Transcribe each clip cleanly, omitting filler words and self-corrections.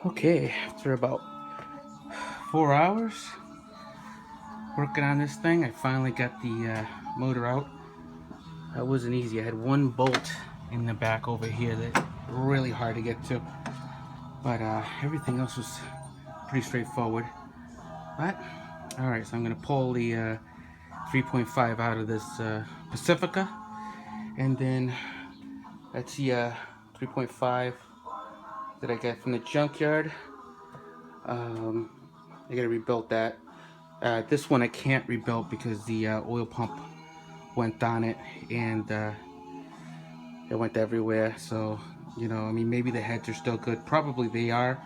Okay, after about 4 hours working on this thing, I finally got the motor out. That wasn't easy. I had one bolt in the back over here that really hard to get to, but everything else was pretty straightforward. But all right, so I'm gonna pull the 3.5 out of this Pacifica, and then that's the 3.5 that I got from the junkyard. I gotta rebuild that. This one I can't rebuild because the oil pump went on it, and it went everywhere. So, you know, I mean, maybe the heads are still good. Probably they are,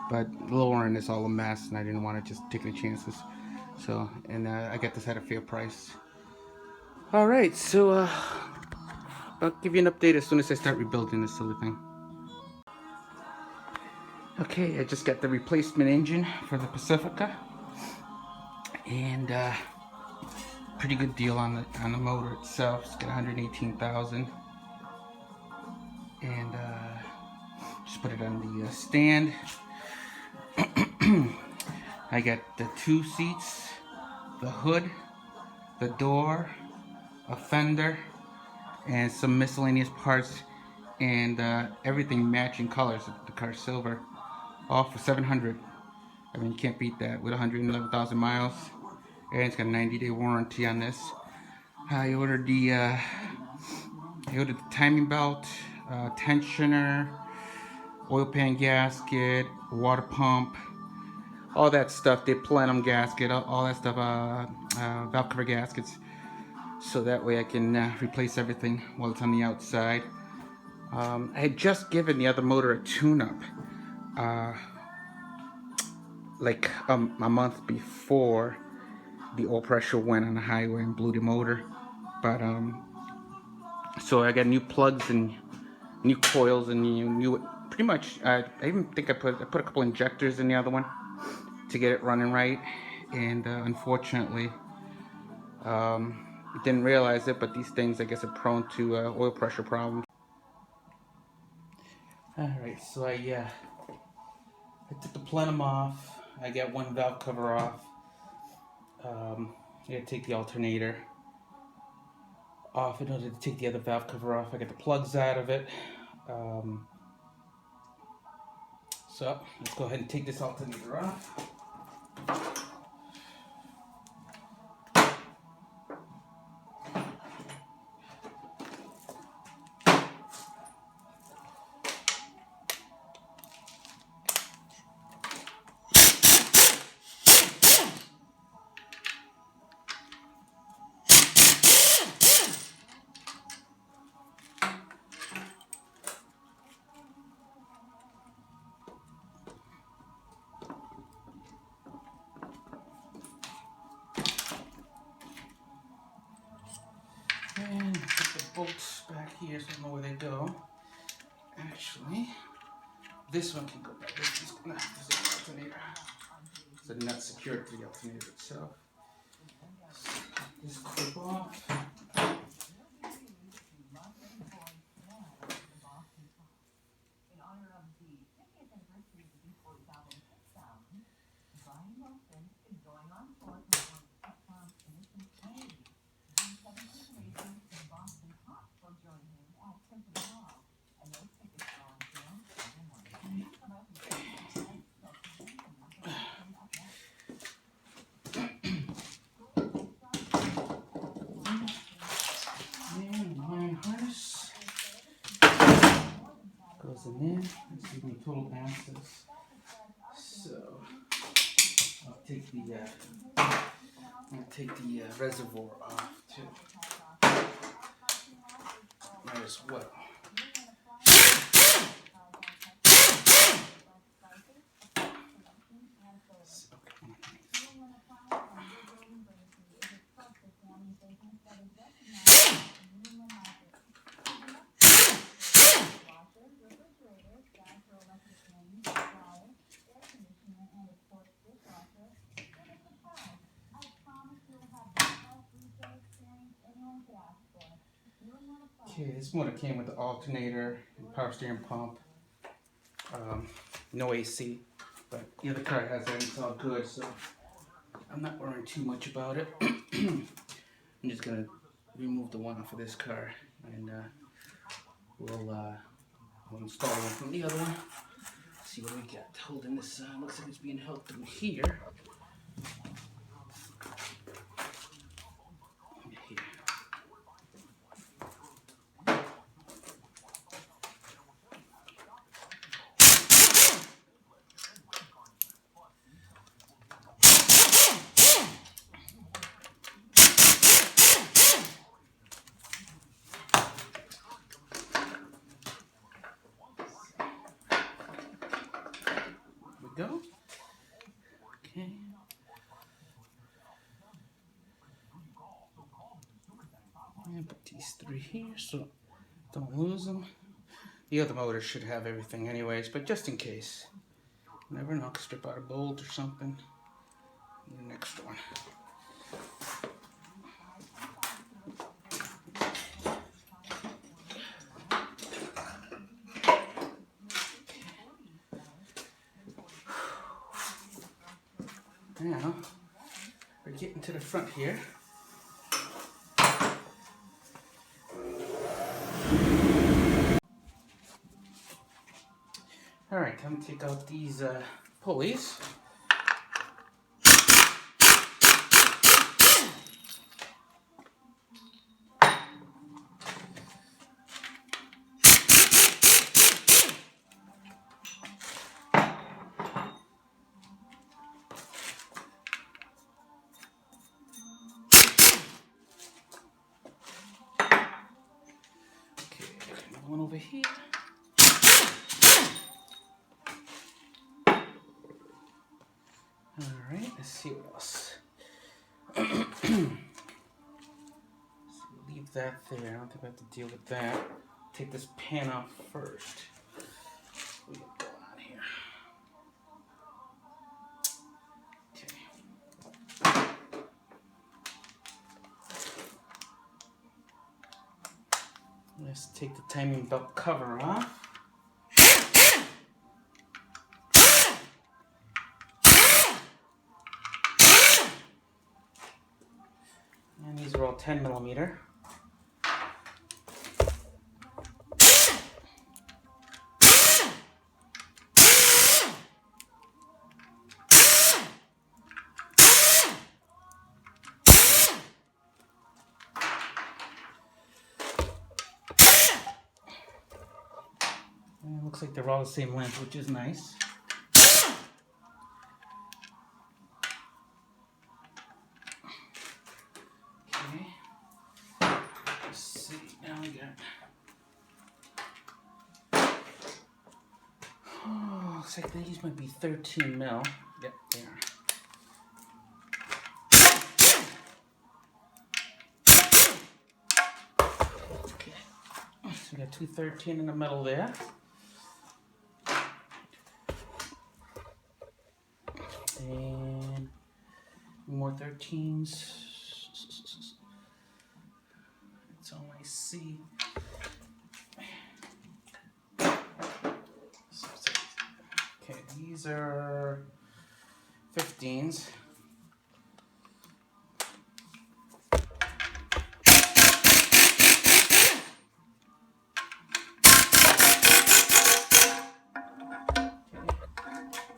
but lower end is all a mess, and I didn't want to just take any chances. So, and I got this at a fair price. All right, so I'll give you an update as soon as I start rebuilding this silly thing. Okay, I just got the replacement engine for the Pacifica, and pretty good deal on the motor itself. It's got 118,000, and just put it on the stand. I got the 2 seats, the hood, the door, a fender, and some miscellaneous parts, and everything matching colors. The car's silver, all for $700. I mean, you can't beat that with 111,000 miles, and it's got a 90-day warranty on this. I ordered the timing belt, tensioner, oil pan gasket, water pump, all that stuff, the plenum gasket, all that stuff, valve cover gaskets, so that way I can replace everything while it's on the outside. I had just given the other motor a tune-up, like a month before the oil pressure went on the highway and blew the motor. But so I got new plugs and new coils and new pretty much. I even think I put a couple injectors in the other one to get it running right, and unfortunately didn't realize it, but these things I guess are prone to oil pressure problems. Alright, so I took the plenum off. I got one valve cover off. I gotta take the alternator off in order to take the other valve cover off. I got the plugs out of it. So let's go ahead and take this alternator off. And put the bolts back here so I know where they go. Actually, this one can go back. This is not the alternator. So not secured to the alternator itself. So this clip off. Harness goes in there. Let's see my total passes. So I'll take the reservoir off too. Might as well. Okay, this motor came with the alternator, power steering pump, no AC. But the other car has that, it's all good, so I'm not worrying too much about it. I'm just gonna remove the one off of this car, and we'll install one from the other one. See what we got. Holding this, looks like it's being held through here. Here. Go. Okay. And put these three here so don't lose them. The other motor should have everything anyways, but just in case. Never know, strip out a bolt or something. And the next one. Now, we're getting to the front here. Alright, I'm gonna take out these pulleys. One over here. Alright, let's see what else. So leave that there. I don't think we have to deal with that. Take this pan off first. What do we got going on here? Okay. Let's take the timing belt cover off. And these are all 10mm. And it looks like they're all the same length, which is nice. Okay. Let's see. Now we got. Oh, looks like these might be 13mm. Yep, they are. Okay. So we got two 13 in the middle there. And more 13s. That's all I see. Okay, these are 15s.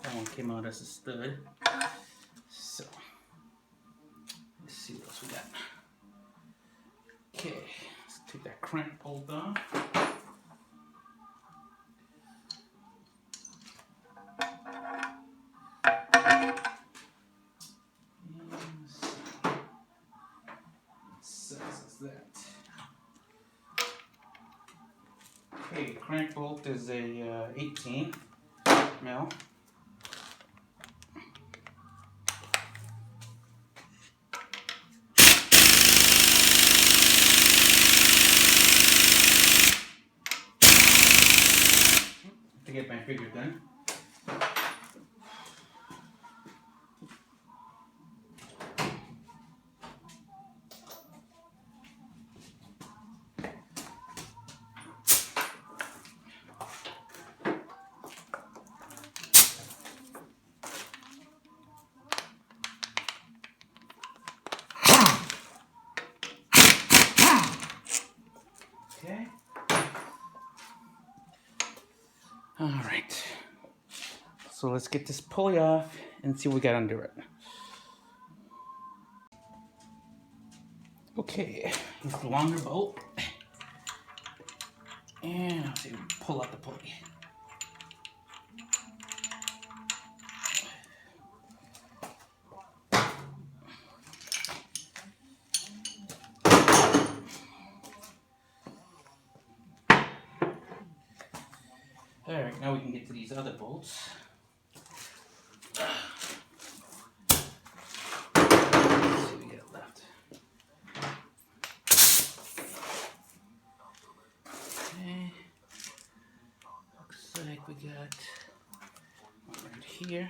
That one came out as a stud. So, let's see what else we got. Okay, let's take that crank bolt off. That. Okay, crank bolt is a 18 mil. To get my figure done. So let's get this pulley off and see what we got under it. Okay, here's the longer bolt. And I'll see if we can pull out the pulley. Alright, now we can get to these other bolts. Let's see what we got left. Okay. Looks like we got one right here.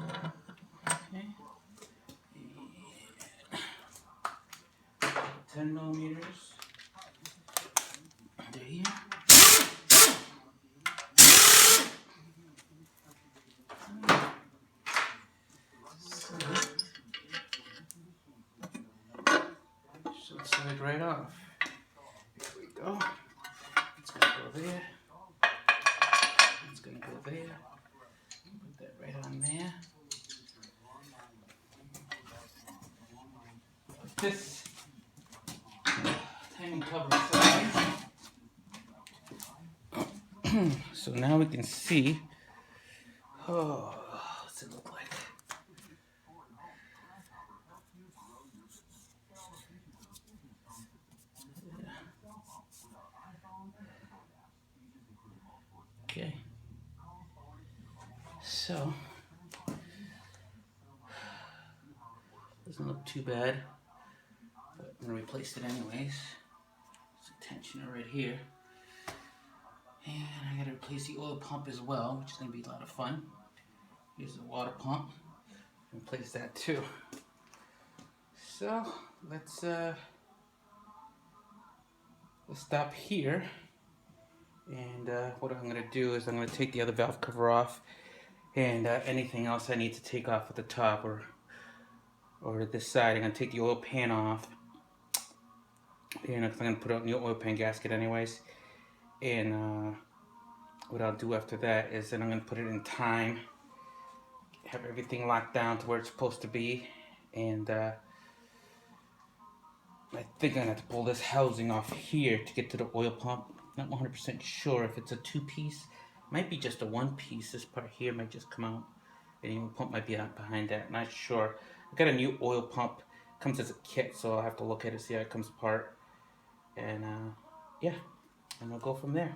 Okay. And 10 millimeters. Under here. Should slide right off. Here we go. It's gonna go there. It's gonna go there. Put that right on there. Put this timing cover aside. So now we can see. Oh, what's it look like? Okay. So doesn't look too bad, but I'm gonna replace it anyways. There's a tensioner right here. And I gotta replace the oil pump as well, which is gonna be a lot of fun. Here's the water pump. Replace that too. So let's stop here. And what I'm gonna do is I'm gonna take the other valve cover off, and anything else I need to take off at the top or this side. I'm gonna take the oil pan off, and I'm gonna put it on the oil pan gasket anyways. And what I'll do after that is then I'm gonna put it in time, have everything locked down to where it's supposed to be, and I think I'm gonna have to pull this housing off here to get to the oil pump. Not 100% sure if it's a two-piece. Might be just a one-piece. This part here might just come out, and the oil pump might be out behind that. Not sure. I got a new oil pump. Comes as a kit, so I'll have to look at it, see how it comes apart, and yeah, and we'll go from there.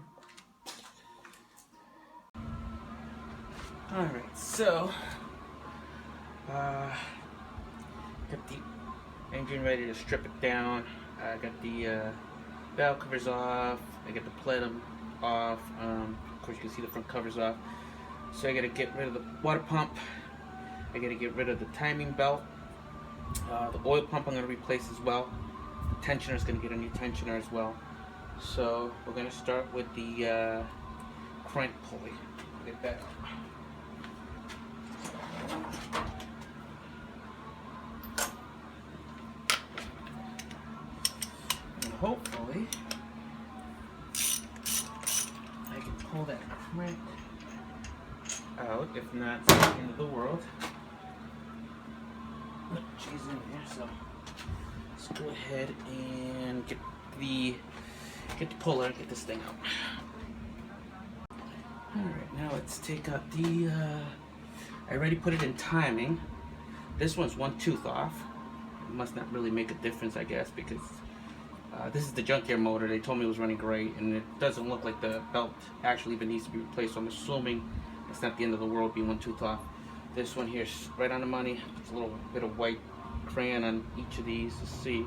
All right, so got the engine ready to strip it down. I got the valve covers off. I got the plenum off. Of course, you can see the front covers off. So I got to get rid of the water pump. I got to get rid of the timing belt. The oil pump I'm going to replace as well. The tensioner is going to get a new tensioner as well. So we're going to start with the crank pulley. Get that out. And hopefully I can pull that crank out. If not, it's the end of the world. She's in here, so let's go ahead and get the puller and get this thing out. Alright, now let's take out the I already put it in timing. This one's one tooth off. It must not really make a difference, I guess, because this is the junkyard motor. They told me it was running great, and it doesn't look like the belt actually even needs to be replaced, so I'm assuming it's not the end of the world being one tooth off. This one here is right on the money. It's a little bit of white crayon on each of these to see,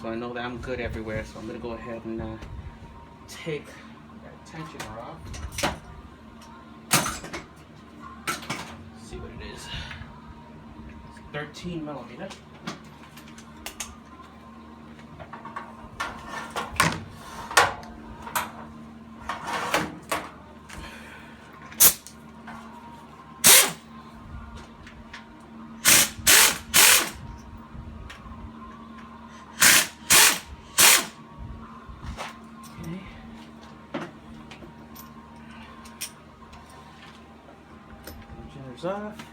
so I know that I'm good everywhere. So I'm going to go ahead and take that tensioner off. See what it is. It's 13 millimeter. comes off.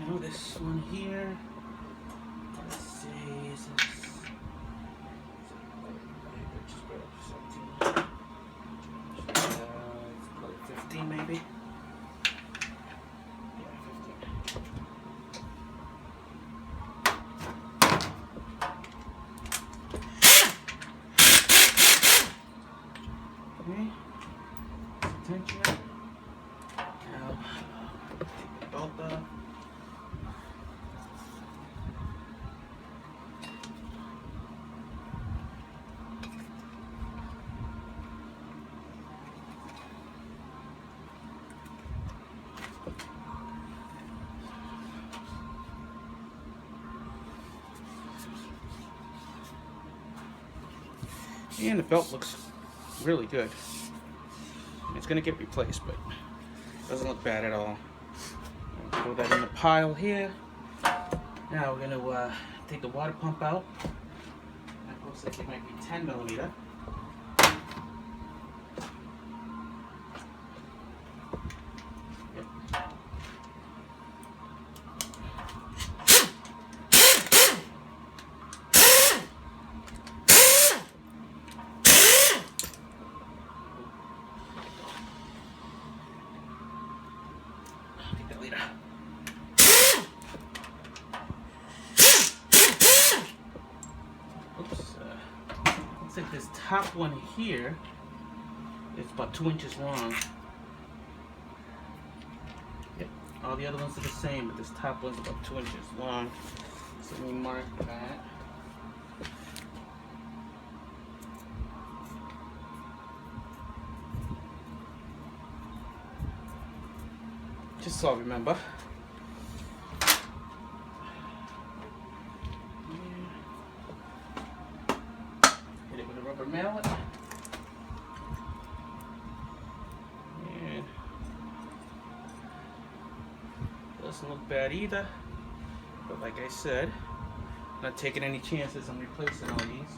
Now this one here, let's see, is this, let's call it 15 maybe. Okay, tension it. Now, take the bolt off. And the belt looks really good. It's gonna get replaced, but it doesn't look bad at all. Throw that in the pile here. Now we're gonna take the water pump out. That looks like it might be 10 millimeter. Looks like this top one here is about 2 inches long. Yep, all the other ones are the same, but this top one's about 2 inches long. So let me mark that. Just so I remember. Hit it with a rubber mallet. And doesn't look bad either. But like I said, I'm not taking any chances on replacing all these.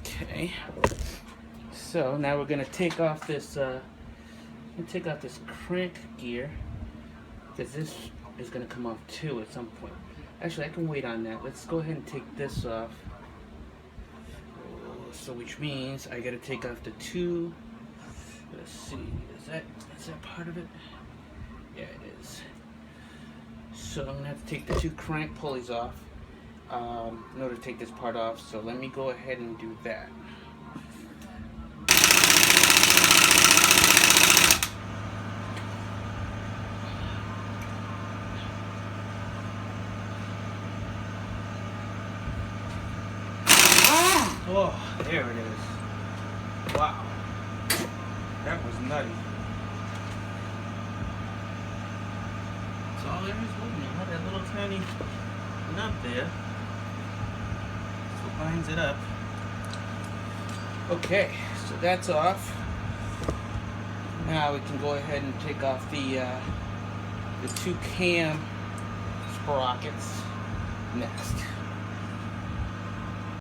Okay, so now we're gonna take off this crank gear, because this is gonna come off too at some point. Actually, I can wait on that. Let's go ahead and take this off. So which means I gotta take off the two. Let's see, is that part of it? Yeah, it is. So I'm gonna have to take the two crank pulleys off in order to take this part off. So let me go ahead and do that. Oh, there it is. Wow. That was nutty. That's all there is with me. That little tiny nut there. That's what lines it up. Okay, so that's off. Now we can go ahead and take off the two cam sprockets next.